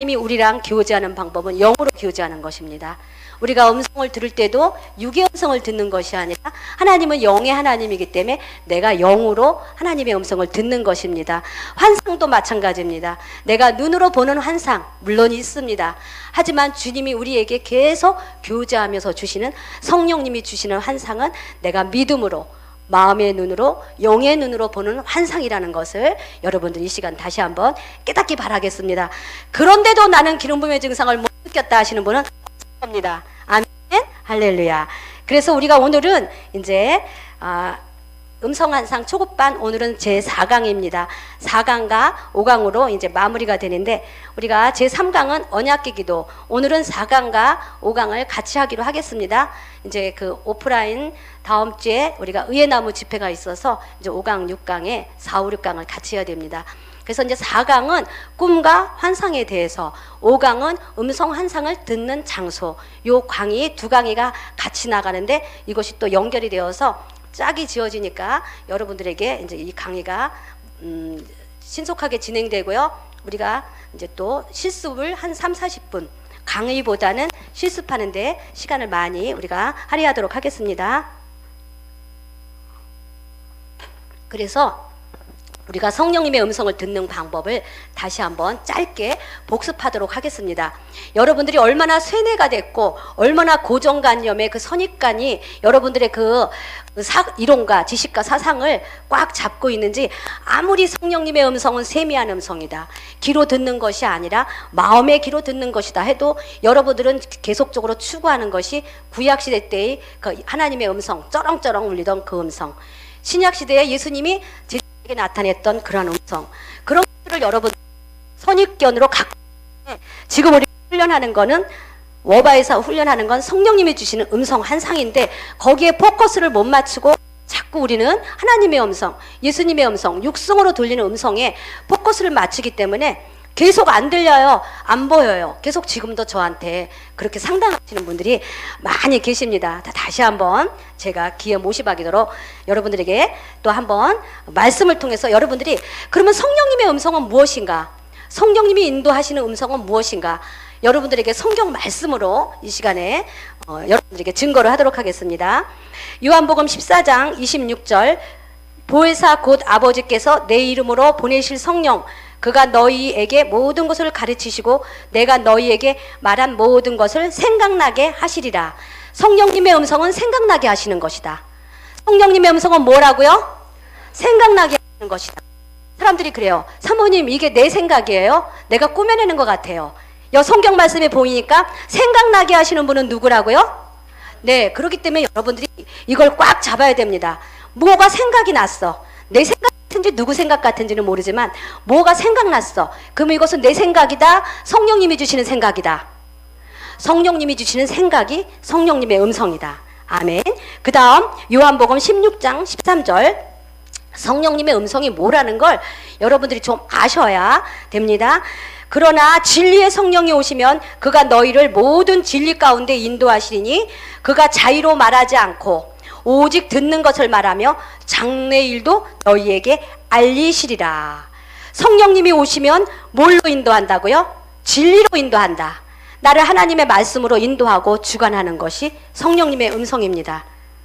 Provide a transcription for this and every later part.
하나님이 우리랑 교제하는 방법은 영으로 교제하는 것입니다. 우리가 음성을 들을 때도 육의 음성을 듣는 것이 아니라 하나님은 영의 하나님이기 때문에 내가 영으로 하나님의 음성을 듣는 것입니다. 환상도 마찬가지입니다. 내가 눈으로 보는 환상 물론 있습니다. 하지만 주님이 우리에게 계속 교제하면서 주시는, 성령님이 주시는 환상은 내가 믿음으로, 마음의 눈으로, 영의 눈으로 보는 환상이라는 것을 여러분들 이 시간 다시 한번 깨닫기 바라겠습니다. 그런데도 나는 기름 부음의 증상을 못 느꼈다 하시는 분은 없을 겁니다. 아멘, 할렐루야. 그래서 우리가 오늘은 이제 음성 환상 초급반, 오늘은 제 4강입니다. 4강과 5강으로 이제 마무리가 되는데, 우리가 제 3강은 언약계 기도, 오늘은 4강과 5강을 같이 하기로 하겠습니다. 이제 그 오프라인 다음 주에 우리가 의회나무 집회가 있어서 이제 5강, 6강에 4, 5, 6강을 같이 해야 됩니다. 그래서 이제 4강은 꿈과 환상에 대해서, 5강은 음성 환상을 듣는 장소, 요 강의 두 강의가 같이 나가는데 이것이 또 연결이 되어서 짝이 지어지니까 여러분들에게 이제 이 강의가 신속하게 진행되고요. 우리가 이제 또 실습을 한 3, 40분, 강의보다는 실습하는데 시간을 많이 우리가 할애하도록 하겠습니다. 그래서 우리가 성령님의 음성을 듣는 방법을 다시 한번 짧게 복습하도록 하겠습니다. 여러분들이 얼마나 쇠뇌가 됐고 얼마나 고정관념의 그 선입관이 여러분들의 그 이론과 지식과 사상을 꽉 잡고 있는지, 아무리 성령님의 음성은 세미한 음성이다, 귀로 듣는 것이 아니라 마음의 귀로 듣는 것이다 해도 여러분들은 계속적으로 추구하는 것이 구약시대 때의 그 하나님의 음성, 쩌렁쩌렁 울리던 그 음성, 신약시대에 예수님이 나타냈던 그런 음성, 그런 것들을 여러분 선입견으로 갖고, 지금 우리 훈련하는 거는, 워바에서 훈련하는 건 성령님이 주시는 음성 환상인데 거기에 포커스를 못 맞추고 자꾸 우리는 하나님의 음성, 예수님의 음성, 육성으로 들리는 음성에 포커스를 맞추기 때문에 계속 안 들려요, 안 보여요. 계속 지금도 저한테 그렇게 상담하시는 분들이 많이 계십니다. 다시 한번 제가 기회 모시박이도록 여러분들에게 또 한번 말씀을 통해서 여러분들이, 그러면 성령님의 음성은 무엇인가, 성령님이 인도하시는 음성은 무엇인가, 여러분들에게 성경 말씀으로 이 시간에 여러분들에게 증거를 하도록 하겠습니다. 요한복음 14장 26절, 보혜사 곧 아버지께서 내 이름으로 보내실 성령, 그가 너희에게 모든 것을 가르치시고 내가 너희에게 말한 모든 것을 생각나게 하시리라. 성령님의 음성은 생각나게 하시는 것이다. 성령님의 음성은 뭐라고요? 생각나게 하시는 것이다. 사람들이 그래요. 사모님, 이게 내 생각이에요? 내가 꾸며내는 것 같아요. 성경 말씀에 보이니까 생각나게 하시는 분은 누구라고요? 네, 그렇기 때문에 여러분들이 이걸 꽉 잡아야 됩니다. 뭐가 생각이 났어. 내 생각 같은지 누구 생각 같은지는 모르지만 뭐가 생각났어. 그러면 이것은 내 생각이다, 성령님이 주시는 생각이다. 성령님이 주시는 생각이 성령님의 음성이다. 아멘. 그 다음 요한복음 16장 13절, 성령님의 음성이 뭐라는 걸 여러분들이 좀 아셔야 됩니다. 그러나 진리의 성령이 오시면 그가 너희를 모든 진리 가운데 인도하시리니 그가 자의로 말하지 않고 오직 듣는 것을 말하며 장래일도 너희에게 알리시리라. 성령님이 오시면 뭘로 인도한다고요? 진리로 인도한다. 나를 하나님의 말씀으로 인도하고 주관하는 것이 성령님의 음성입니다.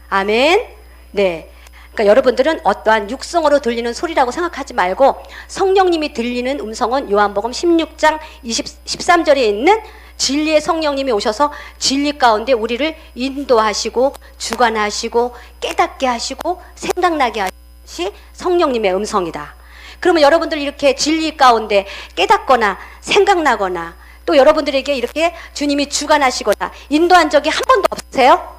아멘. 네. 그러니까 여러분들은 어떠한 육성으로 들리는 소리라고 생각하지 말고 성령님이 들리는 음성은 요한복음 16장 13절에 있는 진리의 성령님이 오셔서 진리 가운데 우리를 인도하시고 주관하시고 깨닫게 하시고 생각나게 하시는 것이 성령님의 음성이다. 그러면 여러분들 이렇게 진리 가운데 깨닫거나 생각나거나 또 여러분들에게 이렇게 주님이 주관하시거나 인도한 적이 한 번도 없으세요?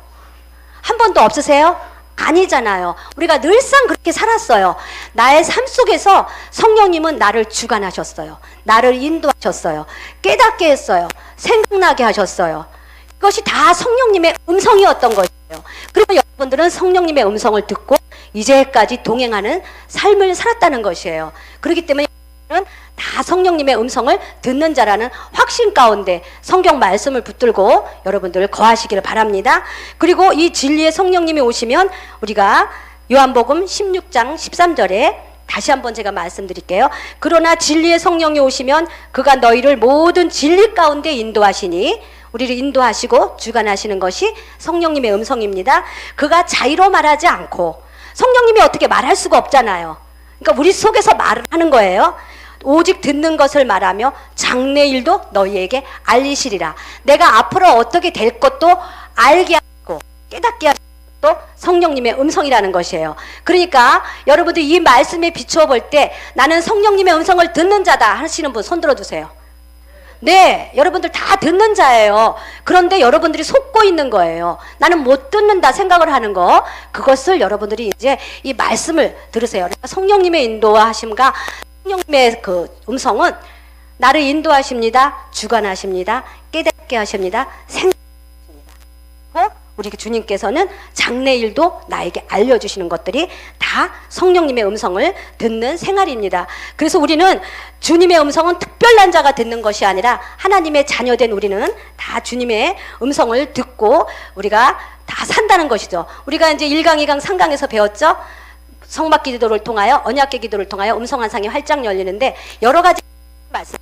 한 번도 없으세요? 아니잖아요. 우리가 늘상 그렇게 살았어요. 나의 삶 속에서 성령님은 나를 주관하셨어요. 나를 인도하셨어요. 깨닫게 했어요. 생각나게 하셨어요. 이것이 다 성령님의 음성이었던 것이에요. 그러면 여러분들은 성령님의 음성을 듣고 이제까지 동행하는 삶을 살았다는 것이에요. 그렇기 때문에 여러분들은 다 성령님의 음성을 듣는 자라는 확신 가운데 성경 말씀을 붙들고 여러분들 거하시기를 바랍니다. 그리고 이 진리의 성령님이 오시면 우리가 요한복음 16장 13절에 다시 한번 제가 말씀드릴게요. 그러나 진리의 성령이 오시면 그가 너희를 모든 진리 가운데 인도하시니, 우리를 인도하시고 주관하시는 것이 성령님의 음성입니다. 그가 자의로 말하지 않고, 성령님이 어떻게 말할 수가 없잖아요. 그러니까 우리 속에서 말을 하는 거예요. 오직 듣는 것을 말하며 장래일도 너희에게 알리시리라. 내가 앞으로 어떻게 될 것도 알게 하고 깨닫게 하시고 또 성령님의 음성이라는 것이에요. 그러니까 여러분들 이 말씀에 비추어 볼 때 나는 성령님의 음성을 듣는 자다 하시는 분 손 들어주세요. 네, 여러분들 다 듣는 자예요. 그런데 여러분들이 속고 있는 거예요. 나는 못 듣는다 생각을 하는 거, 그것을 여러분들이 이제 이 말씀을 들으세요. 그러니까 성령님의 인도하심과 성령님의 그 음성은 나를 인도하십니다, 주관하십니다, 깨닫게 하십니다, 생각하십니다. 우리 주님께서는 장래일도 나에게 알려주시는 것들이 다 성령님의 음성을 듣는 생활입니다. 그래서 우리는 주님의 음성은 특별한 자가 듣는 것이 아니라 하나님의 자녀된 우리는 다 주님의 음성을 듣고 우리가 다 산다는 것이죠. 우리가 이제 1강, 2강, 3강에서 배웠죠. 성막 기도를 통하여, 언약궤 기도를 통하여 음성 환상이 활짝 열리는데 여러 가지 말씀,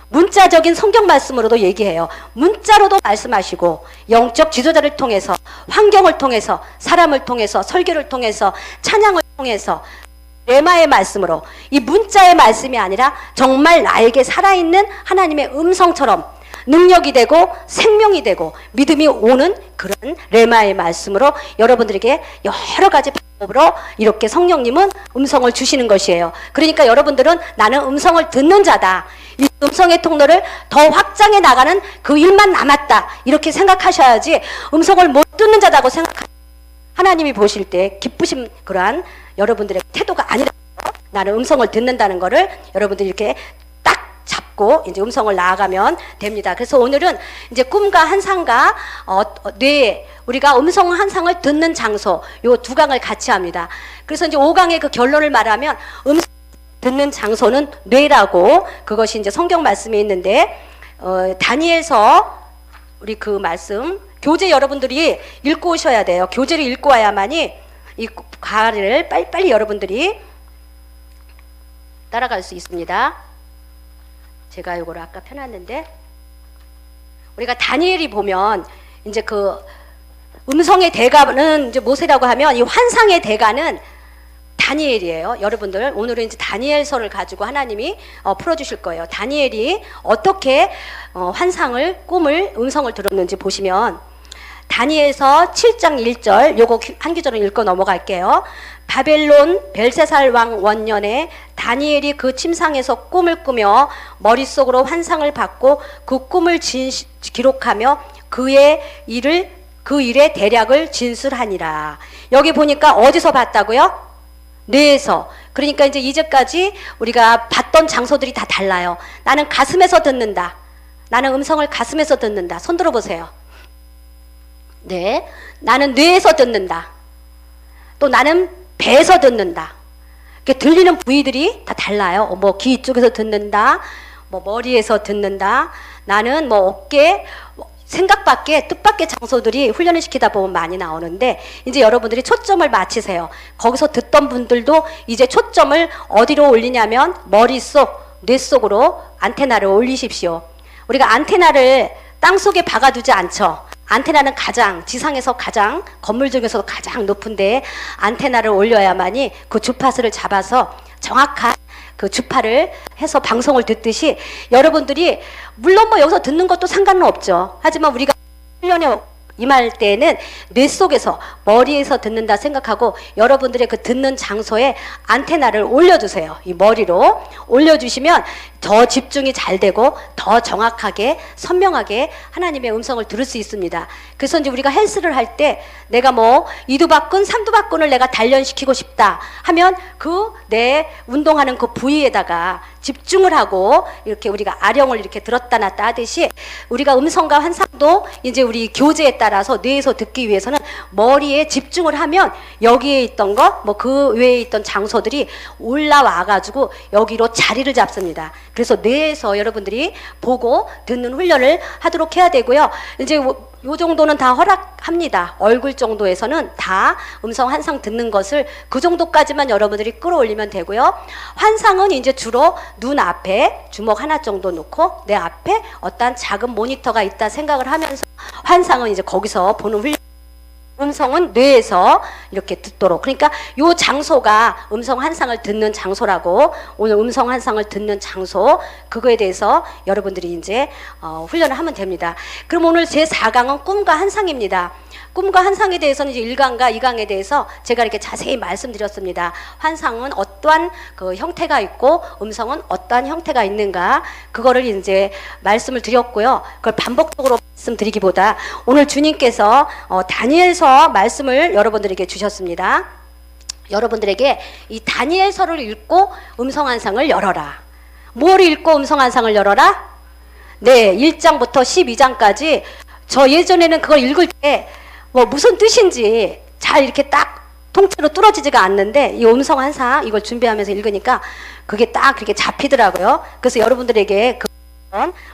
문자적인 성경 말씀으로도 얘기해요. 문자로도 말씀하시고 영적 지도자를 통해서, 환경을 통해서, 사람을 통해서, 설교를 통해서, 찬양을 통해서 레마의 말씀으로, 이 문자의 말씀이 아니라 정말 나에게 살아있는 하나님의 음성처럼 능력이 되고 생명이 되고 믿음이 오는 그런 레마의 말씀으로 여러분들에게 여러 가지 방법으로 이렇게 성령님은 음성을 주시는 것이에요. 그러니까 여러분들은 나는 음성을 듣는 자다, 이 음성의 통로를 더 확장해 나가는 그 일만 남았다, 이렇게 생각하셔야지 음성을 못 듣는 자다고 하나님이 보실 때 기쁘신 그러한 여러분들의 태도가 아니라, 나는 음성을 듣는다는 거를 여러분들이 이렇게 잡고 이제 음성을 나아가면 됩니다. 그래서 오늘은 이제 꿈과 환상과 뇌, 우리가 음성 환상을 듣는 장소, 요 두 강을 같이 합니다. 그래서 이제 5강의 그 결론을 말하면 음성 듣는 장소는 뇌라고, 그것이 이제 성경 말씀에 있는데 다니엘서 우리 그 말씀 교재 여러분들이 읽고 오셔야 돼요. 교재를 읽고 와야만이 이 과를 빨리빨리 여러분들이 따라갈 수 있습니다. 제가 이거를 아까 펴놨는데, 우리가 다니엘이 보면 이제 그 음성의 대가는 이제 모세라고 하면 이 환상의 대가는 다니엘이에요. 여러분들 오늘은 이제 다니엘서를 가지고 하나님이 풀어주실 거예요. 다니엘이 어떻게 환상을, 꿈을, 음성을 들었는지 보시면 다니엘서 7장 1절, 요거 한 구절을 읽고 넘어갈게요. 바벨론 벨세살 왕 원년에 다니엘이 그 침상에서 꿈을 꾸며 머릿속으로 환상을 받고 그 꿈을 기록하며 그 일의 대략을 진술하니라. 여기 보니까 어디서 봤다고요? 뇌에서. 그러니까 이제 이제까지 우리가 봤던 장소들이 다 달라요. 나는 가슴에서 듣는다, 나는 음성을 가슴에서 듣는다. 손 들어보세요. 네, 나는 뇌에서 듣는다, 또 나는 배에서 듣는다. 이렇게 들리는 부위들이 다 달라요. 뭐 귀 쪽에서 듣는다, 뭐 머리에서 듣는다. 나는 뭐 어깨, 생각 밖에, 뜻 밖의 장소들이 훈련을 시키다 보면 많이 나오는데, 이제 여러분들이 초점을 맞추세요. 거기서 듣던 분들도 이제 초점을 어디로 올리냐면 머릿속, 뇌 속으로 안테나를 올리십시오. 우리가 안테나를 땅속에 박아두지 않죠. 안테나는 가장, 지상에서 가장, 건물 중에서 가장 높은데 안테나를 올려야만이 그 주파수를 잡아서 정확한 그 주파를 해서 방송을 듣듯이, 여러분들이 물론 뭐 여기서 듣는 것도 상관은 없죠. 하지만 우리가 훈련에 임할 때는 뇌 속에서, 머리에서 듣는다 생각하고 여러분들의 그 듣는 장소에 안테나를 올려주세요. 이 머리로 올려주시면 더 집중이 잘 되고 더 정확하게 선명하게 하나님의 음성을 들을 수 있습니다. 그래서 이제 우리가 헬스를 할 때 내가 뭐 이두박근, 삼두박근을 내가 단련시키고 싶다 하면 그 내 운동하는 그 부위에다가 집중을 하고 이렇게 우리가 아령을 이렇게 들었다 놨다 하듯이, 우리가 음성과 환상도 이제 우리 교재에 따라서 뇌에서 듣기 위해서는 머리에 집중을 하면 여기에 있던 거, 뭐 그 외에 있던 장소들이 올라와 가지고 여기로 자리를 잡습니다. 그래서 뇌에서 여러분들이 보고 듣는 훈련을 하도록 해야 되고요. 이제 요 정도는 다 허락합니다. 얼굴 정도에서는 다 음성 환상 듣는 것을 그 정도까지만 여러분들이 끌어올리면 되고요. 환상은 이제 주로 눈 앞에 주먹 하나 정도 놓고 내 앞에 어떤 작은 모니터가 있다 생각을 하면서 환상은 이제 거기서 보는 훈련. 음성은 뇌에서 이렇게 듣도록. 그러니까 요 장소가 음성 환상을 듣는 장소라고, 오늘 음성 환상을 듣는 장소, 그거에 대해서 여러분들이 이제 훈련을 하면 됩니다. 그럼 오늘 제 4강은 꿈과 환상입니다. 꿈과 환상에 대해서는 이제 1강과 2강에 대해서 제가 이렇게 자세히 말씀드렸습니다. 환상은 어떠한 그 형태가 있고 음성은 어떠한 형태가 있는가, 그거를 이제 말씀을 드렸고요. 그걸 반복적으로 말씀드리기보다 오늘 주님께서 다니엘서 말씀을 여러분들에게 주셨습니다. 여러분들에게 이 다니엘서를 읽고 음성 환상을 열어라. 뭘 읽고 음성 환상을 열어라? 네, 1장부터 12장까지. 저 예전에는 그걸 읽을 때 뭐 무슨 뜻인지 잘 이렇게 딱 통째로 뚫어지지가 않는데, 이 음성 환상 이걸 준비하면서 읽으니까 그게 딱 그렇게 잡히더라고요. 그래서 여러분들에게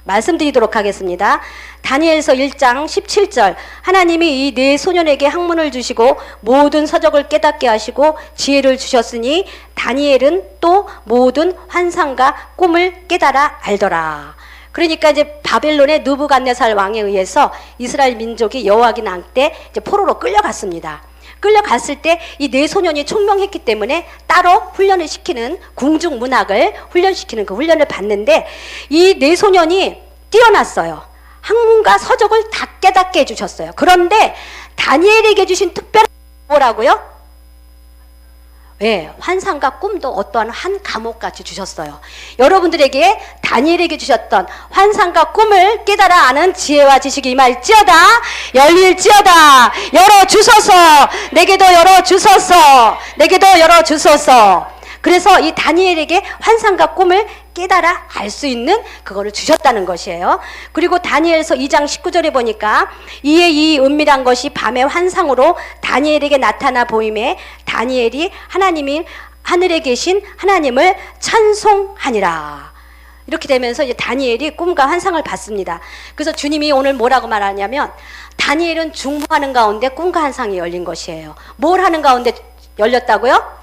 말씀드리도록 하겠습니다. 다니엘서 1장 17절, 하나님이 이 네 소년에게 학문을 주시고 모든 서적을 깨닫게 하시고 지혜를 주셨으니 다니엘은 또 모든 환상과 꿈을 깨달아 알더라. 그러니까 이제 바벨론의 느부갓네살 왕에 의해서 이스라엘 민족이 여호와긴 왕 때 이제 포로로 끌려갔습니다. 끌려갔을 때 이 네 소년이 총명했기 때문에 따로 훈련을 시키는 궁중 문학을 훈련시키는 그 훈련을 받는데, 이 네 소년이 뛰어났어요. 학문과 서적을 다 깨닫게 해주셨어요. 그런데 다니엘에게 주신 특별한 뭐라고요? 예, 환상과 꿈도 어떠한 한 과목같이 주셨어요. 여러분들에게 다니엘에게 주셨던 환상과 꿈을 깨달아 아는 지혜와 지식이 임할지어다. 열릴지어다. 열어주소서. 내게도 열어주소서. 내게도 열어주소서. 그래서 이 다니엘에게 환상과 꿈을 깨달아 알 수 있는 그거를 주셨다는 것이에요. 그리고 다니엘서 2장 19절에 보니까 이에 이 은밀한 것이 밤의 환상으로 다니엘에게 나타나 보임에 다니엘이 하나님이 하늘에 계신 하나님을 찬송하니라. 이렇게 되면서 이제 다니엘이 꿈과 환상을 봤습니다. 그래서 주님이 오늘 뭐라고 말하냐면, 다니엘은 중보하는 가운데 꿈과 환상이 열린 것이에요. 뭘 하는 가운데 열렸다고요?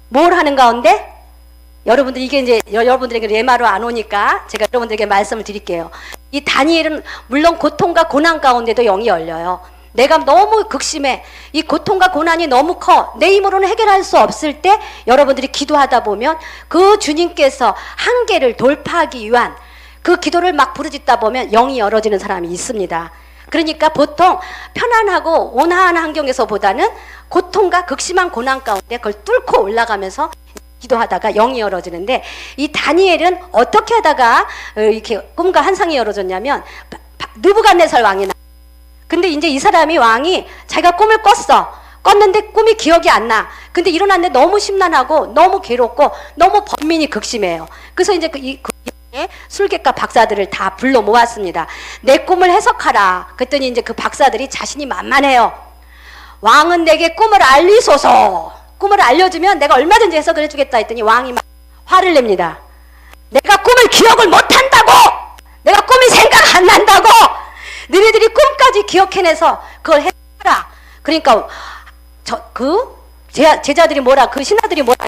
뭘 하는 가운데? 여러분들, 이게 이제 여러분들에게 레마로 안 오니까 제가 여러분들에게 말씀을 드릴게요. 이 다니엘은 물론 고통과 고난 가운데도 영이 열려요. 내가 너무 극심해. 이 고통과 고난이 너무 커. 내 힘으로는 해결할 수 없을 때 여러분들이 기도하다 보면 그 주님께서 한계를 돌파하기 위한 그 기도를 막 부르짖다 보면 영이 열어지는 사람이 있습니다. 그러니까 보통 편안하고 온화한 환경에서보다는 고통과 극심한 고난 가운데 그걸 뚫고 올라가면서 기도하다가 영이 열어지는데, 이 다니엘은 어떻게 하다가 이렇게 꿈과 환상이 열어졌냐면, 느부갓네살 왕이 나. 근데 이제 이 사람이 왕이 자기가 꿈을 꿨는데 꿈이 기억이 안 나. 근데 일어났는데 너무 심란하고 너무 괴롭고 너무 번민이 극심해요. 그래서 이제 술객과 박사들을 다 불러 모았습니다. 내 꿈을 해석하라. 그랬더니 이제 그 박사들이 자신이 만만해요. 왕은 내게 꿈을 알리소서. 꿈을 알려주면 내가 얼마든지 해석을 해주겠다 했더니 왕이 막 화를 냅니다. 내가 꿈을 기억을 못한다고! 내가 꿈이 생각 안 난다고! 너희들이 꿈까지 기억해내서 그걸 해석하라. 그러니까 제자들이 뭐라, 그 신하들이 뭐라,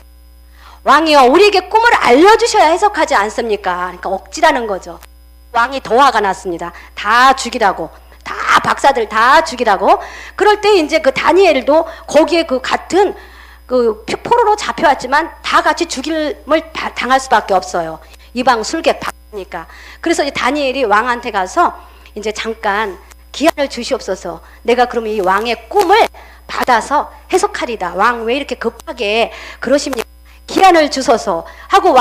왕이요, 우리에게 꿈을 알려주셔야 해석하지 않습니까? 그러니까 억지라는 거죠. 왕이 더 화가 났습니다. 다 죽이라고. 다 박사들 다 죽이라고. 그럴 때 이제 그 다니엘도 거기에 그 같은 그 포로로 잡혀왔지만 다 같이 죽임을 당할 수밖에 없어요. 이방 술객 박사니까. 그래서 이제 다니엘이 왕한테 가서 이제 잠깐 기한을 주시옵소서. 내가 그러면 이 왕의 꿈을 받아서 해석하리다. 왕 왜 이렇게 급하게 그러십니까? 기한을 주소서 하고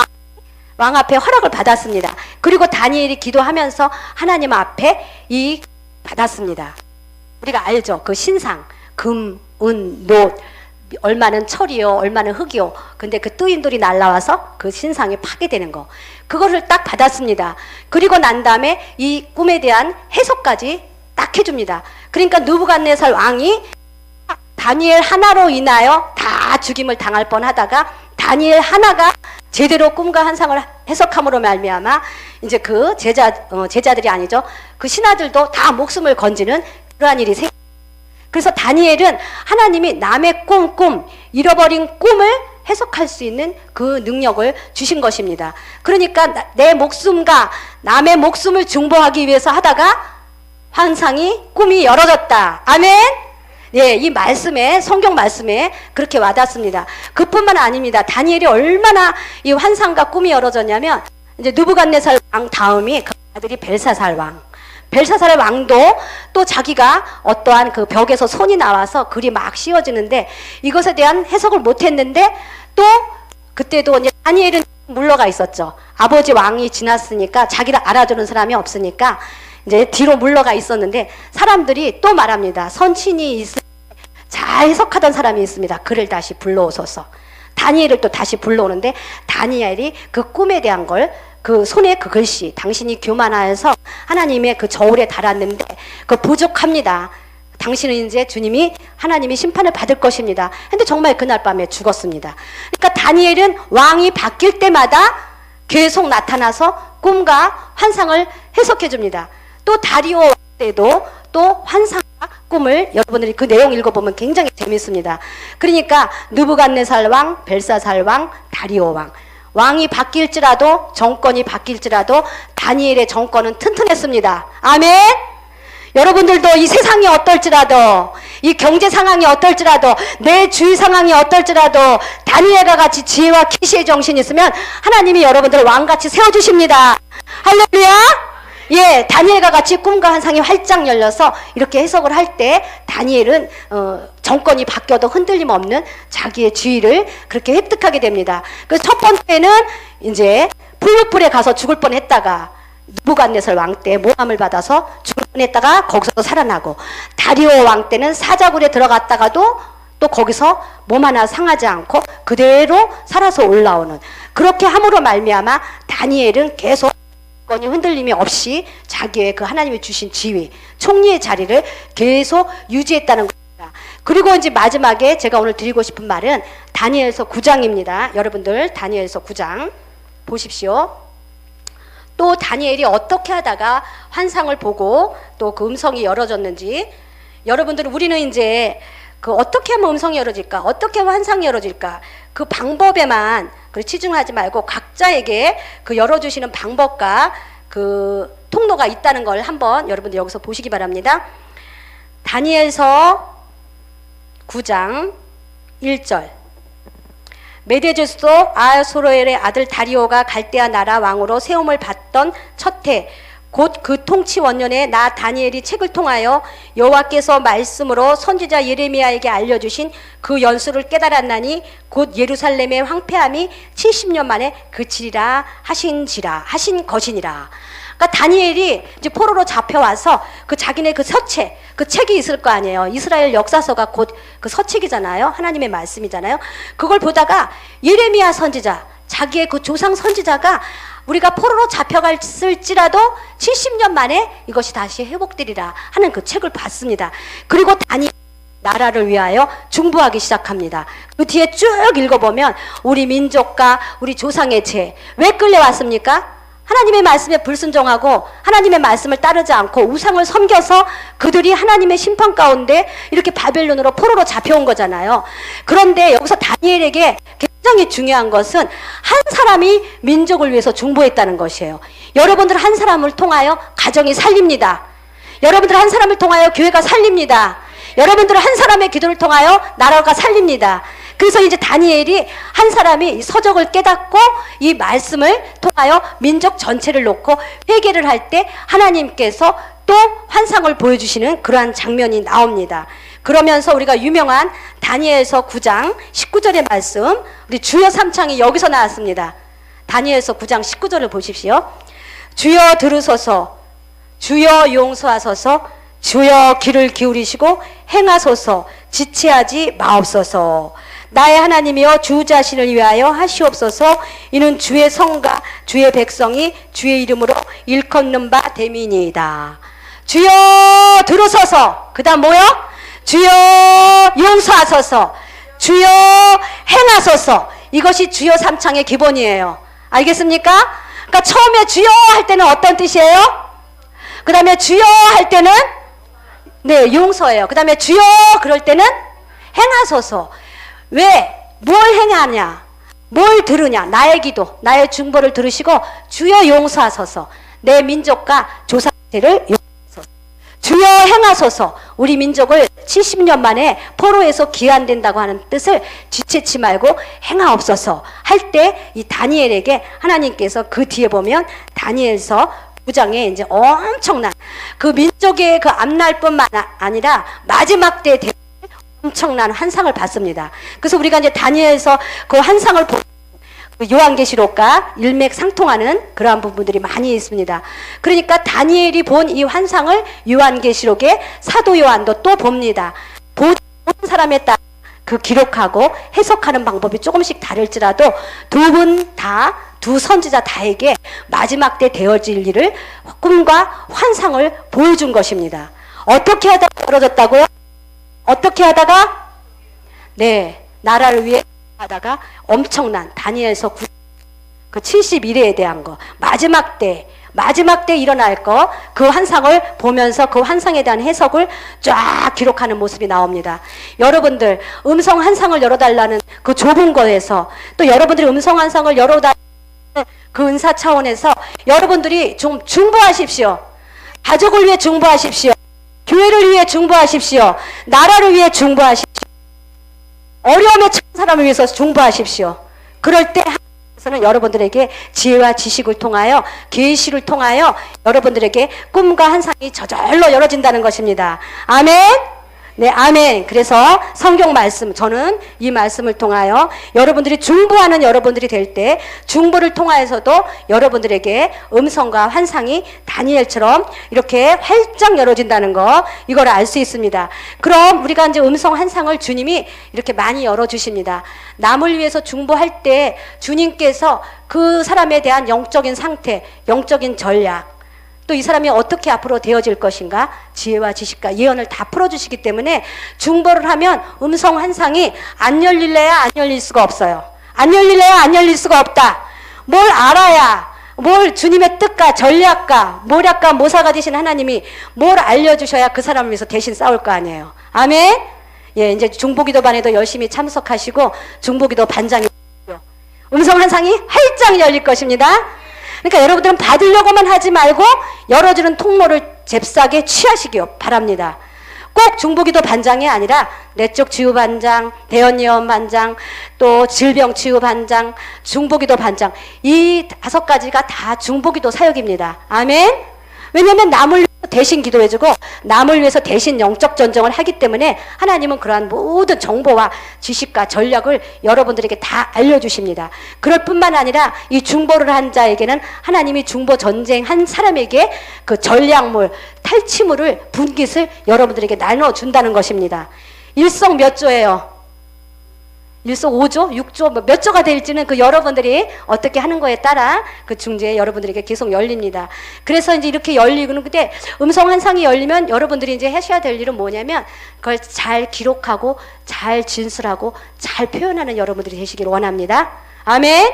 왕 앞에 허락을 받았습니다. 그리고 다니엘이 기도하면서 하나님 앞에 받았습니다. 우리가 알죠? 그 신상, 금, 은, 노, 얼마는 철이요, 얼마는 흙이요. 근데 그 뜨인돌이 날라와서 그 신상이 파괴되는 거, 그거를 딱 받았습니다. 그리고 난 다음에 이 꿈에 대한 해석까지 딱 해줍니다. 그러니까 느부갓네살 왕이 다니엘 하나로 인하여 다 죽임을 당할 뻔하다가 다니엘 하나가 제대로 꿈과 환상을 해석함으로 말미암아 이제 그 제자들이 아니죠. 그 신하들도 다 목숨을 건지는 그러한 일이 생깁니다. 그래서 다니엘은 하나님이 남의 꿈, 잃어버린 꿈을 해석할 수 있는 그 능력을 주신 것입니다. 그러니까 내 목숨과 남의 목숨을 중보하기 위해서 하다가 환상이 꿈이 열어졌다. 아멘. 예, 이 말씀에, 성경 말씀에 그렇게 와닿습니다. 그뿐만 아닙니다. 다니엘이 얼마나 이 환상과 꿈이 열어졌냐면, 이제 느부갓네살 왕 다음이 그 아들이 벨사살 왕. 벨사살 왕도 또 자기가 어떠한 그 벽에서 손이 나와서 글이 막 씌워지는데 이것에 대한 해석을 못했는데 또 그때도 이제 다니엘은 물러가 있었죠. 아버지 왕이 지났으니까 자기를 알아주는 사람이 없으니까 이제 뒤로 물러가 있었는데 사람들이 또 말합니다. 선친이 있을 때 잘 해석하던 사람이 있습니다. 그를 다시 불러오소서. 다니엘을 또 다시 불러오는데 다니엘이 그 꿈에 대한 걸 그 손에 그 글씨, 당신이 교만하여서 하나님의 그 저울에 달았는데 그 부족합니다. 당신은 이제 주님이 하나님이 심판을 받을 것입니다. 근데 정말 그날 밤에 죽었습니다. 그러니까 다니엘은 왕이 바뀔 때마다 계속 나타나서 꿈과 환상을 해석해 줍니다. 또 다리오 왕 때도 또 환상과 꿈을 여러분들이 그 내용 읽어보면 굉장히 재밌습니다. 그러니까 느부갓네살 왕, 벨사살 왕, 다리오 왕. 왕이 바뀔지라도 정권이 바뀔지라도 다니엘의 정권은 튼튼했습니다. 아멘. 여러분들도 이 세상이 어떨지라도 이 경제 상황이 어떨지라도 내 주위 상황이 어떨지라도 다니엘과 같이 지혜와 계시의 정신이 있으면 하나님이 여러분들을 왕같이 세워주십니다. 할렐루야. 예, 다니엘과 같이 꿈과 환상이 활짝 열려서 이렇게 해석을 할 때 다니엘은 정권이 바뀌어도 흔들림 없는 자기의 지위를 그렇게 획득하게 됩니다. 그래서 첫 번째는 이제 풀무불에 가서 죽을 뻔했다가 느부갓네살 왕 때 모함을 받아서 죽을 뻔했다가 거기서 살아나고, 다리오 왕 때는 사자굴에 들어갔다가도 또 거기서 몸 하나 상하지 않고 그대로 살아서 올라오는, 그렇게 함으로 말미암아 다니엘은 계속 건이 흔들림이 없이 자기의 그 하나님이 주신 지위, 총리의 자리를 계속 유지했다는 겁니다. 그리고 이제 마지막에 제가 오늘 드리고 싶은 말은 다니엘서 9장입니다. 여러분들 다니엘서 9장 보십시오. 또 다니엘이 어떻게 하다가 환상을 보고 또 그 음성이 열어졌는지, 여러분들은 우리는 이제 그 어떻게 하면 음성이 열어질까, 어떻게 하면 환상이 열어질까, 그 방법에만 치중하지 말고 각자에게 그 열어주시는 방법과 그 통로가 있다는 걸 한번 여러분들 여기서 보시기 바랍니다. 다니엘서 9장 1절. 메대 족속 아하수에로의 아들 다리오가 갈대아 나라 왕으로 세움을 받던 첫 해, 곧 그 통치 원년에 나 다니엘이 책을 통하여 여호와께서 말씀으로 선지자 예레미야에게 알려주신 그 연수를 깨달았나니 곧 예루살렘의 황폐함이 70년 만에 그치리라 하신 것이니라. 그러니까 다니엘이 이제 포로로 잡혀와서 그 자기네 그 서책, 그 책이 있을 거 아니에요. 이스라엘 역사서가 곧 그 서책이잖아요. 하나님의 말씀이잖아요. 그걸 보다가 예레미야 선지자, 자기의 그 조상 선지자가 우리가 포로로 잡혀갔을지라도 70년 만에 이것이 다시 회복되리라 하는 그 책을 봤습니다. 그리고 다니엘 나라를 위하여 중보하기 시작합니다. 그 뒤에 쭉 읽어보면 우리 민족과 우리 조상의 죄, 왜 끌려왔습니까? 하나님의 말씀에 불순종하고 하나님의 말씀을 따르지 않고 우상을 섬겨서 그들이 하나님의 심판 가운데 이렇게 바벨론으로 포로로 잡혀온 거잖아요. 그런데 여기서 다니엘에게 굉장히 중요한 것은 한 사람이 민족을 위해서 중보했다는 것이에요. 여러분들 한 사람을 통하여 가정이 살립니다. 여러분들 한 사람을 통하여 교회가 살립니다. 여러분들 한 사람의 기도를 통하여 나라가 살립니다. 그래서 이제 다니엘이 한 사람이 서적을 깨닫고 이 말씀을 통하여 민족 전체를 놓고 회개를 할 때 하나님께서 또 환상을 보여주시는 그러한 장면이 나옵니다. 그러면서 우리가 유명한 다니엘서 9장 19절의 말씀, 우리 주여 삼창이 여기서 나왔습니다. 다니엘서 9장 19절을 보십시오. 주여 들으소서, 주여 용서하소서, 주여 귀를 기울이시고 행하소서, 지체하지 마옵소서. 나의 하나님이여 주 자신을 위하여 하시옵소서. 이는 주의 성과 주의 백성이 주의 이름으로 일컫는 바 됨이니이다. 주여 들으소서, 그 다음 뭐요? 주여 용서하소서, 주여 행하소서. 이것이 주여 삼창의 기본이에요. 알겠습니까? 그러니까 처음에 주여 할 때는 어떤 뜻이에요? 그 다음에 주여 할 때는 네, 용서예요. 그 다음에 주여 그럴 때는 행하소서. 왜? 뭘 행하냐? 뭘 들으냐? 나의 기도, 나의 중보를 들으시고 주여 용서하소서. 내 민족과 조상들을 용서하소서. 주여 행하소서. 우리 민족을 70년 만에 포로에서 귀환된다고 하는 뜻을 지체치 말고 행하옵소서 할 때 이 다니엘에게 하나님께서 그 뒤에 보면 다니엘서 9장에 이제 엄청난 그 민족의 그 앞날뿐만 아니라 마지막 때 엄청난 환상을 봤습니다. 그래서 우리가 이제 다니엘서 그 환상을 보고 요한계시록과 일맥상통하는 그러한 부분들이 많이 있습니다. 그러니까 다니엘이 본 이 환상을 요한계시록에 사도 요한도 또 봅니다. 모든 사람에 따라 그 기록하고 해석하는 방법이 조금씩 다를지라도 두 선지자 다에게 마지막 때 되어질 일을 꿈과 환상을 보여준 것입니다. 어떻게 하다가 벌어졌다고요? 어떻게 하다가? 네, 나라를 위해 하다가 엄청난 다니엘서 그 71회에 대한 거 마지막 때 일어날 거 그 환상을 보면서 그 환상에 대한 해석을 쫙 기록하는 모습이 나옵니다. 여러분들 음성 환상을 열어달라는 그 좁은 거에서 또 여러분들이 음성 환상을 열어달라는 그 은사 차원에서 여러분들이 좀 중보하십시오. 가족을 위해 중보하십시오. 교회를 위해 중보하십시오. 나라를 위해 중보하십시오. 어려움에 처한 사람을 위해서 중보하십시오. 그럴 때 하나님께서는 여러분들에게 지혜와 지식을 통하여 계시를 통하여 여러분들에게 꿈과 환상이 저절로 열어진다는 것입니다. 아멘. 네, 아멘. 그래서 성경 말씀, 저는 이 말씀을 통하여 여러분들이 중보하는 여러분들이 될 때 중보를 통하여서도 여러분들에게 음성과 환상이 다니엘처럼 이렇게 활짝 열어진다는 거, 이걸 알 수 있습니다. 그럼 우리가 이제 음성 환상을 주님이 이렇게 많이 열어주십니다. 남을 위해서 중보할 때 주님께서 그 사람에 대한 영적인 상태, 영적인 전략, 또 이 사람이 어떻게 앞으로 되어질 것인가 지혜와 지식과 예언을 다 풀어주시기 때문에 중보를 하면 음성 환상이 안 열릴래야 안 열릴 수가 없어요. 안 열릴래야 안 열릴 수가 없다. 뭘 알아야, 뭘 주님의 뜻과 전략과 모략과 모사가 되신 하나님이 뭘 알려주셔야 그 사람을 위해서 대신 싸울 거 아니에요. 아멘. 예, 이제 중보기도반에도 열심히 참석하시고 중보기도 반장이 음성 환상이 활짝 열릴 것입니다. 그러니까 여러분들은 받으려고만 하지 말고 열어주는 통로를 잽싸게 취하시기 바랍니다. 꼭 중보기도 반장이 아니라 내적 치유 반장, 대언예언 반장, 또 질병 치유 반장, 중보기도 반장, 이 5가지가 다 중보기도 사역입니다. 아멘. 왜냐하면 남을 위해서 대신 기도해주고 남을 위해서 대신 영적 전쟁을 하기 때문에 하나님은 그러한 모든 정보와 지식과 전략을 여러분들에게 다 알려주십니다. 그럴 뿐만 아니라 이 중보를 한 자에게는 하나님이 중보 전쟁한 사람에게 그 전략물, 탈취물을, 분깃을 여러분들에게 나눠준다는 것입니다. 일성 몇 조예요? 일석 5조, 6조, 몇 조가 될지는 그 여러분들이 어떻게 하는 거에 따라 그 중재에 여러분들에게 계속 열립니다. 그래서 이제 이렇게 열리고는 근데 음성 환상이 열리면 여러분들이 이제 하셔야 될 일은 뭐냐면 그걸 잘 기록하고 잘 진술하고 잘 표현하는 여러분들이 되시기를 원합니다. 아멘.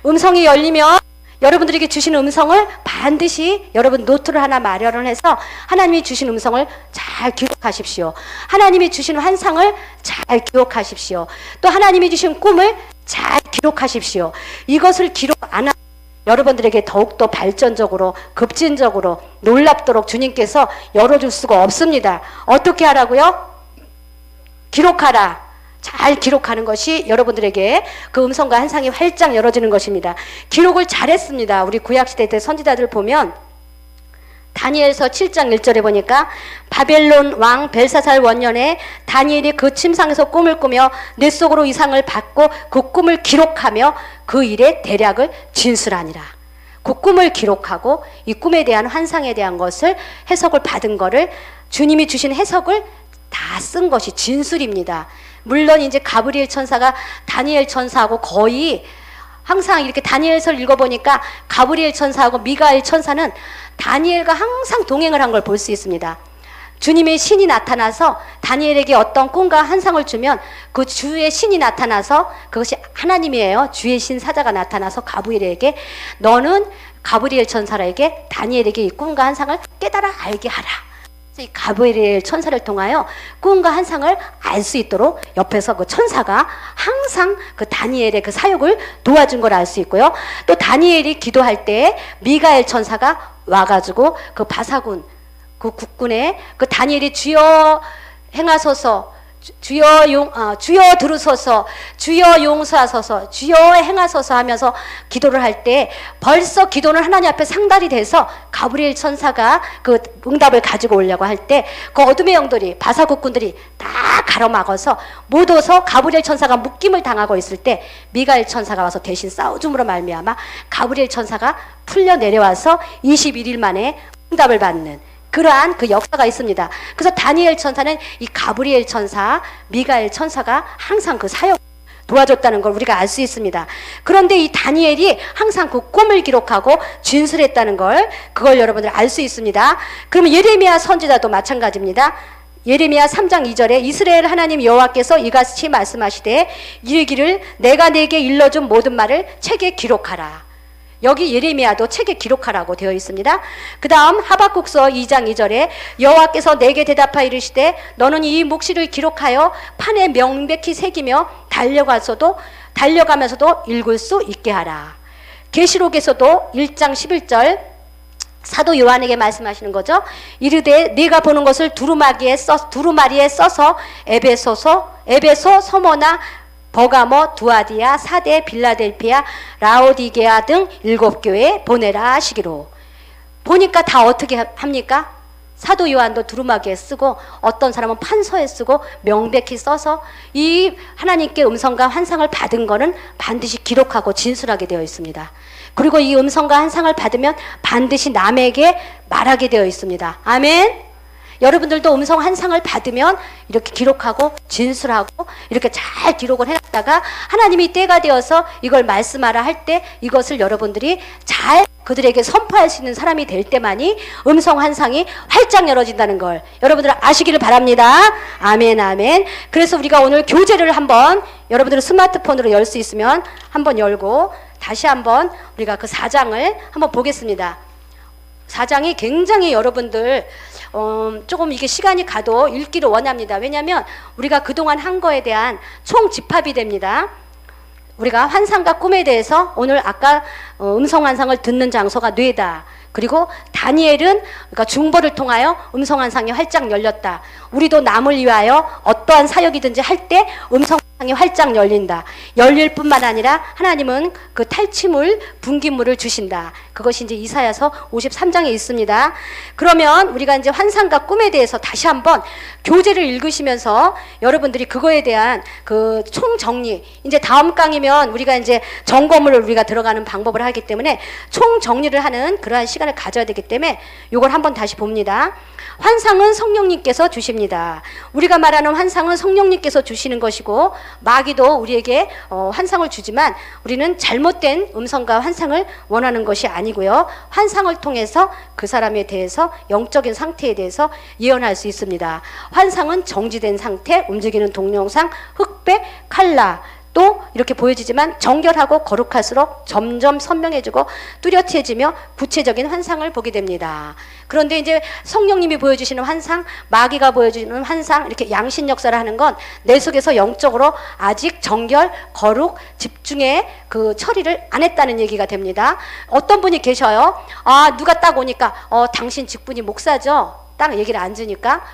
음성이 열리면 여러분들에게 주신 음성을 반드시 여러분 노트를 하나 마련을 해서 하나님이 주신 음성을 잘 기록하십시오. 하나님이 주신 환상을 잘 기록하십시오. 또 하나님이 주신 꿈을 잘 기록하십시오. 이것을 기록 안 하면 여러분들에게 더욱더 발전적으로 급진적으로 놀랍도록 주님께서 열어줄 수가 없습니다. 어떻게 하라고요? 기록하라. 잘 기록하는 것이 여러분들에게 그 음성과 환상이 활짝 열어지는 것입니다. 기록을 잘했습니다. 우리 구약시대 때 선지자들 보면 다니엘서 7장 1절에 보니까 바벨론 왕 벨사살 원년에 다니엘이 그 침상에서 꿈을 꾸며 뇌 속으로 이상을 받고 그 꿈을 기록하며 그 일의 대략을 진술하니라. 그 꿈을 기록하고 이 꿈에 대한 환상에 대한 것을 해석을 받은 거를 주님이 주신 해석을 다 쓴 것이 진술입니다. 물론 이제 가브리엘 천사가 다니엘 천사하고 거의 항상 이렇게 다니엘서를 읽어보니까 가브리엘 천사하고 미가엘 천사는 다니엘과 항상 동행을 한 걸 볼 수 있습니다. 주님의 신이 나타나서 다니엘에게 어떤 꿈과 환상을 주면 그 주의 신이 나타나서 그것이 하나님이에요. 주의 신 사자가 나타나서 가브리엘에게 너는 가브리엘 천사에게 다니엘에게 이 꿈과 환상을 깨달아 알게 하라. 이 가브리엘 천사를 통하여 꿈과 환상을 알 수 있도록 옆에서 그 천사가 항상 그 다니엘의 그 사역을 도와준 걸 알 수 있고요. 또 다니엘이 기도할 때 미가엘 천사가 와가지고 그 바사군 그 국군에 그 다니엘이 주여 행하소서 주여 들으소서 주여 용서하소서 주여 행하소서 하면서 기도를 할 때 벌써 기도는 하나님 앞에 상달이 돼서 가브리엘 천사가 그 응답을 가지고 오려고 할 때 그 어둠의 영들이 바사 국군들이 다 가로막아서 못 오서 가브리엘 천사가 묶임을 당하고 있을 때 미가엘 천사가 와서 대신 싸워줌으로 말미암아 가브리엘 천사가 풀려 내려와서 21일 만에 응답을 받는 그러한 그 역사가 있습니다. 그래서 다니엘 천사는 이 가브리엘 천사, 미가엘 천사가 항상 그 사역 도와줬다는 걸 우리가 알 수 있습니다. 그런데 이 다니엘이 항상 그 꿈을 기록하고 진술했다는 걸 그걸 여러분들 알 수 있습니다. 그러면 예레미야 선지자도 마찬가지입니다. 예레미야 3장 2절에 이스라엘 하나님 여호와께서 이같이 말씀하시되 이르기를 내가 내게 일러준 모든 말을 책에 기록하라. 여기 예레미야도 책에 기록하라고 되어 있습니다. 그 다음 하박국서 2장 2절에 여호와께서 내게 대답하여 이르시되 너는 이 묵시를 기록하여 판에 명백히 새기며 달려가면서도 읽을 수 있게 하라. 계시록에서도 1장 11절 사도 요한에게 말씀하시는 거죠. 이르되 네가 보는 것을 두루마리에 써서 에베소, 서머나 버가모, 두아디아, 사데, 빌라델피아, 라오디게아 등 7교회에 보내라 하시기로. 보니까 다 어떻게 합니까? 사도 요한도 두루마기에 쓰고 어떤 사람은 판서에 쓰고 명백히 써서 이 하나님께 음성과 환상을 받은 거는 반드시 기록하고 진술하게 되어 있습니다. 그리고 이 음성과 환상을 받으면 반드시 남에게 말하게 되어 있습니다. 아멘. 여러분들도 음성 환상을 받으면 이렇게 기록하고 진술하고 이렇게 잘 기록을 해놨다가 하나님이 때가 되어서 이걸 말씀하라 할 때 이것을 여러분들이 잘 그들에게 선포할 수 있는 사람이 될 때만이 음성 환상이 활짝 열어진다는 걸 여러분들 아시기를 바랍니다. 아멘 아멘. 그래서 우리가 오늘 교재를 한번 여러분들은 스마트폰으로 열 수 있으면 한번 열고 다시 한번 우리가 그 4장을 한번 보겠습니다. 4장이 굉장히 여러분들 조금 이게 시간이 가도 읽기를 원합니다. 왜냐하면 우리가 그동안 한 거에 대한 총집합이 됩니다. 우리가 환상과 꿈에 대해서 오늘 아까 음성 환상을 듣는 장소가 뇌다. 그리고 다니엘은 그러니까 중보를 통하여 음성 환상이 활짝 열렸다. 우리도 남을 위하여 어떠한 사역이든지 할 때 음성 환상이 활짝 열린다. 열릴 뿐만 아니라 하나님은 그 탈취물, 분기물을 주신다. 그것이 이제 이사야서 53장에 있습니다. 그러면 우리가 이제 환상과 꿈에 대해서 다시 한번 교재를 읽으시면서 여러분들이 그거에 대한 그 총정리, 이제 다음 강이면 우리가 이제 점검을 우리가 들어가는 방법을 하기 때문에 총정리를 하는 그러한 시간을 가져야 되기 때문에 이걸 한번 다시 봅니다. 환상은 성령님께서 주십니다. 우리가 말하는 환상은 성령님께서 주시는 것이고 마귀도 우리에게 환상을 주지만 우리는 잘못된 음성과 환상을 원하는 것이 아니고요. 환상을 통해서 그 사람에 대해서 영적인 상태에 대해서 예언할 수 있습니다. 환상은 정지된 상태, 움직이는 동영상, 흑백, 칼라 또 이렇게 보여지지만 정결하고 거룩할수록 점점 선명해지고 뚜렷해지며 구체적인 환상을 보게 됩니다. 그런데 이제 성령님이 보여주시는 환상, 마귀가 보여주시는 환상, 이렇게 양신 역사를 하는 건 내 속에서 영적으로 아직 정결, 거룩, 집중의 그 처리를 안 했다는 얘기가 됩니다. 어떤 분이 계셔요. 아, 누가 딱 오니까 당신 직분이 목사죠? 딱 얘기를 안 주니까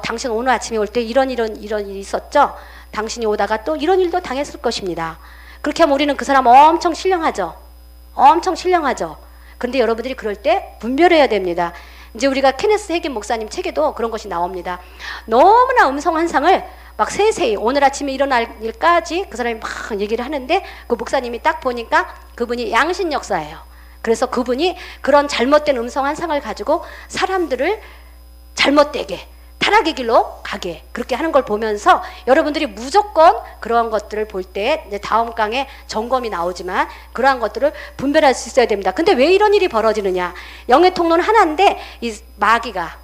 당신 오늘 아침에 올 때 이런 일이 있었죠? 당신이 오다가 또 이런 일도 당했을 것입니다. 그렇게 하면 우리는 그 사람 엄청 신령하죠. 엄청 신령하죠. 근데 여러분들이 그럴 때 분별해야 됩니다. 이제 우리가 케네스 해긴 목사님 책에도 그런 것이 나옵니다. 너무나 음성 환상을 막 세세히 오늘 아침에 일어날 일까지 그 사람이 막 얘기를 하는데 그 목사님이 딱 보니까 그분이 양신 역사예요. 그래서 그분이 그런 잘못된 음성 환상을 가지고 사람들을 잘못되게 타락의 길로 가게 그렇게 하는 걸 보면서 여러분들이 무조건 그러한 것들을 볼 때 이제 다음 강에 점검이 나오지만 그러한 것들을 분별할 수 있어야 됩니다. 근데 왜 이런 일이 벌어지느냐? 영의 통로는 하나인데 이 마귀가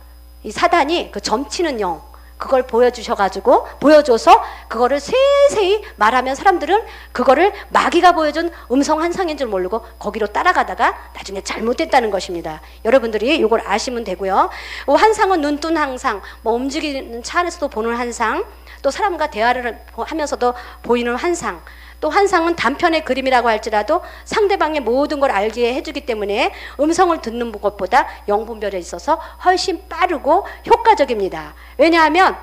이 사단이 그 점치는 영, 그걸 보여줘서 그거를 세세히 말하면 사람들은 그거를 마귀가 보여준 음성 환상인 줄 모르고 거기로 따라가다가 나중에 잘못됐다는 것입니다. 여러분들이 이걸 아시면 되고요. 환상은 눈뜬 환상, 뭐 움직이는 차 안에서도 보는 환상, 또 사람과 대화를 하면서도 보이는 환상, 또 환상은 단편의 그림이라고 할지라도 상대방의 모든 걸 알게 해주기 때문에 음성을 듣는 것보다 영분별에 있어서 훨씬 빠르고 효과적입니다. 왜냐하면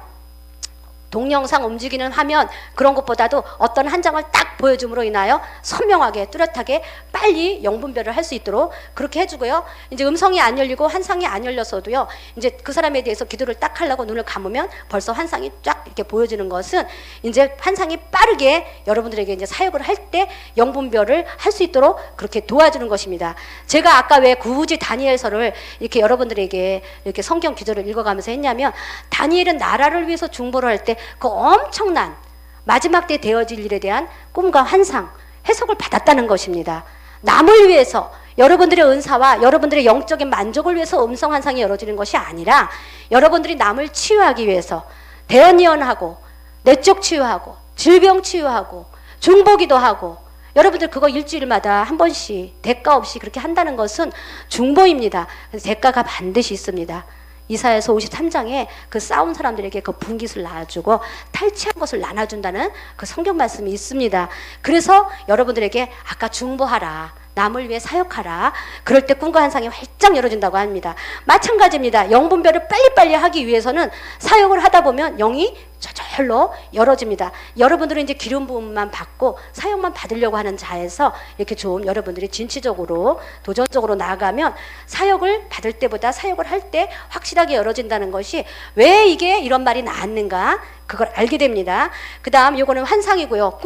동영상 움직이는 화면 그런 것보다도 어떤 한 장을 딱 보여줌으로 인하여 선명하게 뚜렷하게 빨리 영분별을 할 수 있도록 그렇게 해주고요. 이제 음성이 안 열리고 환상이 안 열렸어도요, 이제 그 사람에 대해서 기도를 딱 하려고 눈을 감으면 벌써 환상이 쫙 이렇게 보여지는 것은 이제 환상이 빠르게 여러분들에게 이제 사역을 할 때 영분별을 할 수 있도록 그렇게 도와주는 것입니다. 제가 아까 왜 굳이 다니엘서를 이렇게 여러분들에게 이렇게 성경 기도를 읽어가면서 했냐면, 다니엘은 나라를 위해서 중보를 할 때 그 엄청난 마지막 때 되어질 일에 대한 꿈과 환상, 해석을 받았다는 것입니다. 남을 위해서, 여러분들의 은사와 여러분들의 영적인 만족을 위해서 음성 환상이 열어지는 것이 아니라 여러분들이 남을 치유하기 위해서 대언예언하고 내적 치유하고 질병 치유하고 중보기도 하고, 여러분들 그거 일주일마다 한 번씩 대가 없이 그렇게 한다는 것은 중보입니다. 그래서 대가가 반드시 있습니다. 이사야서 53장에 그 싸운 사람들에게 그 분깃을 놔주고 탈취한 것을 나눠준다는 그 성경 말씀이 있습니다. 그래서 여러분들에게 아까 중보하라, 남을 위해 사역하라, 그럴 때 꿈과 환상이 활짝 열어진다고 합니다. 마찬가지입니다. 영분별을 빨리빨리 하기 위해서는 사역을 하다 보면 영이 저절로 열어집니다. 여러분들은 이제 기름 부음만 받고 사역만 받으려고 하는 자에서 이렇게 좀 여러분들이 진취적으로 도전적으로 나아가면 사역을 받을 때보다 사역을 할 때 확실하게 열어진다는 것이 왜 이게 이런 말이 나왔는가, 그걸 알게 됩니다. 그 다음 요거는 환상이고요.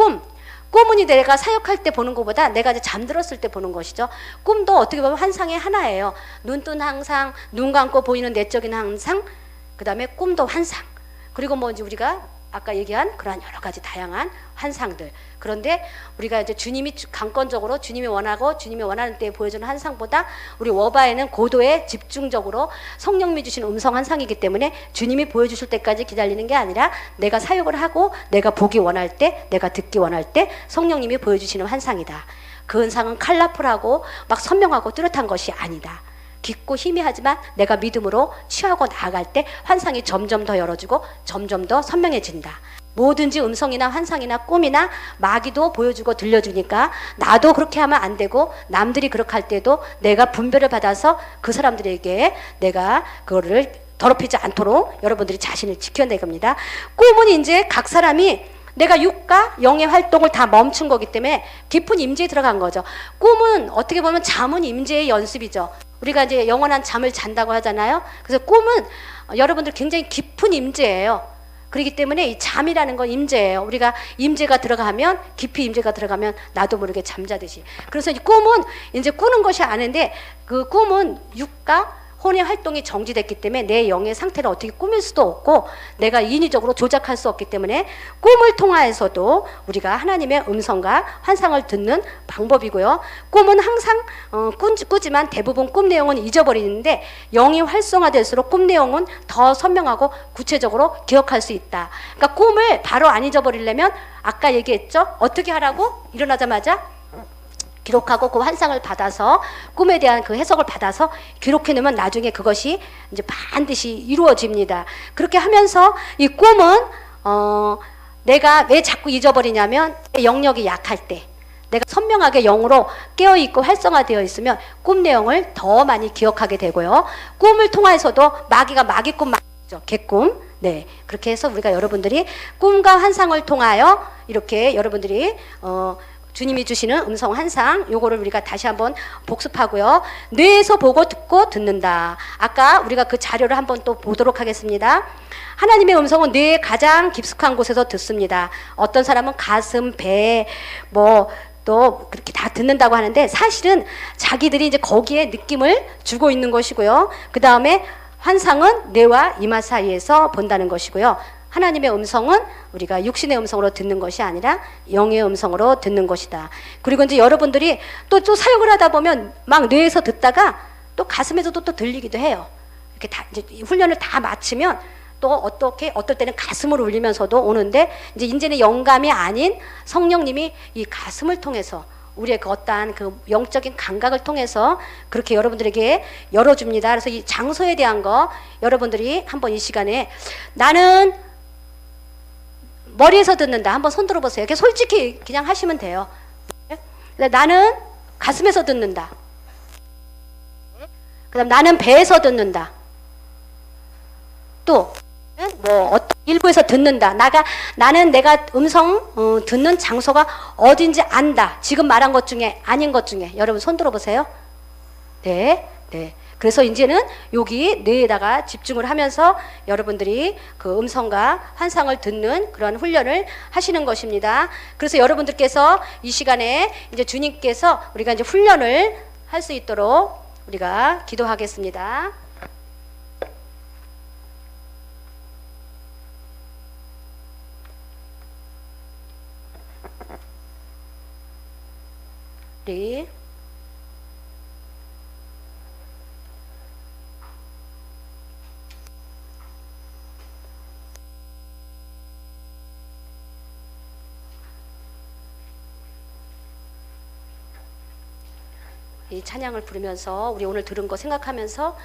꿈은 내가 사역할 때 보는 것보다 내가 이제 잠들었을 때 보는 것이죠. 꿈도 어떻게 보면 환상의 하나예요. 눈뜬 환상, 눈 감고 보이는 내적인 환상, 그 다음에 꿈도 환상, 그리고 뭐 이제 우리가 아까 얘기한 그러한 여러 가지 다양한 환상들. 그런데 우리가 이제 주님이 강권적으로 주님이 원하고 주님이 원하는 때에 보여주는 환상보다 우리 워바에는 고도의 집중적으로 성령님이 주신 음성 환상이기 때문에 주님이 보여주실 때까지 기다리는 게 아니라 내가 사역을 하고 내가 보기 원할 때, 내가 듣기 원할 때 성령님이 보여주시는 환상이다. 그 환상은 컬러풀하고 막 선명하고 뚜렷한 것이 아니다. 깊고 희미하지만 내가 믿음으로 취하고 나아갈 때 환상이 점점 더 열어지고 점점 더 선명해진다. 뭐든지 음성이나 환상이나 꿈이나 마귀도 보여주고 들려주니까 나도 그렇게 하면 안 되고 남들이 그렇게 할 때도 내가 분별을 받아서 그 사람들에게 내가 그거를 더럽히지 않도록 여러분들이 자신을 지켜내야 합니다. 꿈은 이제 각 사람이 내가 육과 영의 활동을 다 멈춘 거기 때문에 깊은 임재에 들어간 거죠. 꿈은 어떻게 보면 잠은 임재의 연습이죠. 우리가 이제 영원한 잠을 잔다고 하잖아요. 그래서 꿈은 여러분들 굉장히 깊은 임재예요. 그렇기 때문에 이 잠이라는 건 임재예요. 우리가 임재가 들어가면, 깊이 임재가 들어가면 나도 모르게 잠자듯이. 그래서 이 꿈은 이제 꾸는 것이 아닌데, 그 꿈은 육과 혼의 활동이 정지됐기 때문에 내 영의 상태를 어떻게 꾸밀 수도 없고 내가 인위적으로 조작할 수 없기 때문에 꿈을 통하여서도 우리가 하나님의 음성과 환상을 듣는 방법이고요. 꿈은 항상 꾸지만 대부분 꿈 내용은 잊어버리는데 영이 활성화될수록 꿈 내용은 더 선명하고 구체적으로 기억할 수 있다. 그러니까 꿈을 바로 안 잊어버리려면 아까 얘기했죠? 어떻게 하라고? 일어나자마자 기록하고 그 환상을 받아서 꿈에 대한 그 해석을 받아서 기록해 놓으면 나중에 그것이 이제 반드시 이루어집니다. 그렇게 하면서 이 꿈은 내가 왜 자꾸 잊어버리냐면 영역이 약할 때, 내가 선명하게 영으로 깨어있고 활성화되어 있으면 꿈 내용을 더 많이 기억하게 되고요. 꿈을 통해서도 마귀가 마귀꿈, 개꿈, 네, 그렇게 해서 우리가 여러분들이 꿈과 환상을 통하여 이렇게 여러분들이 주님이 주시는 음성 환상, 요거를 우리가 다시 한번 복습하고요. 뇌에서 보고 듣고 듣는다. 아까 우리가 그 자료를 한번 또 보도록 하겠습니다. 하나님의 음성은 뇌의 가장 깊숙한 곳에서 듣습니다. 어떤 사람은 가슴, 배, 또 그렇게 다 듣는다고 하는데 사실은 자기들이 이제 거기에 느낌을 주고 있는 것이고요. 그 다음에 환상은 뇌와 이마 사이에서 본다는 것이고요. 하나님의 음성은 우리가 육신의 음성으로 듣는 것이 아니라 영의 음성으로 듣는 것이다. 그리고 이제 여러분들이 또 사역을 하다 보면 막 뇌에서 듣다가 또 가슴에서도 또 들리기도 해요. 이렇게 다 이제 이 훈련을 다 마치면 또 어떻게 어떨 때는 가슴을 울리면서도 오는데 이제는 영감이 아닌 성령님이 이 가슴을 통해서 우리의 그 어떠한 그 영적인 감각을 통해서 그렇게 여러분들에게 열어줍니다. 그래서 이 장소에 대한 거 여러분들이 한번 이 시간에 나는 머리에서 듣는다. 한번 손 들어보세요. 이렇게 솔직히 그냥 하시면 돼요. 나는 가슴에서 듣는다. 그 다음 나는 배에서 듣는다. 또 뭐 어떤 일부에서 듣는다. 나는 내가 음성 듣는 장소가 어딘지 안다. 지금 말한 것 중에 아닌 것 중에 여러분 손 들어보세요. 네, 네. 그래서 이제는 여기 뇌에다가 집중을 하면서 여러분들이 그 음성과 환상을 듣는 그런 훈련을 하시는 것입니다. 그래서 여러분들께서 이 시간에 이제 주님께서 우리가 이제 훈련을 할 수 있도록 우리가 기도하겠습니다. 우리 이 찬양을 부르면서 우리 오늘 들은 거 생각하면서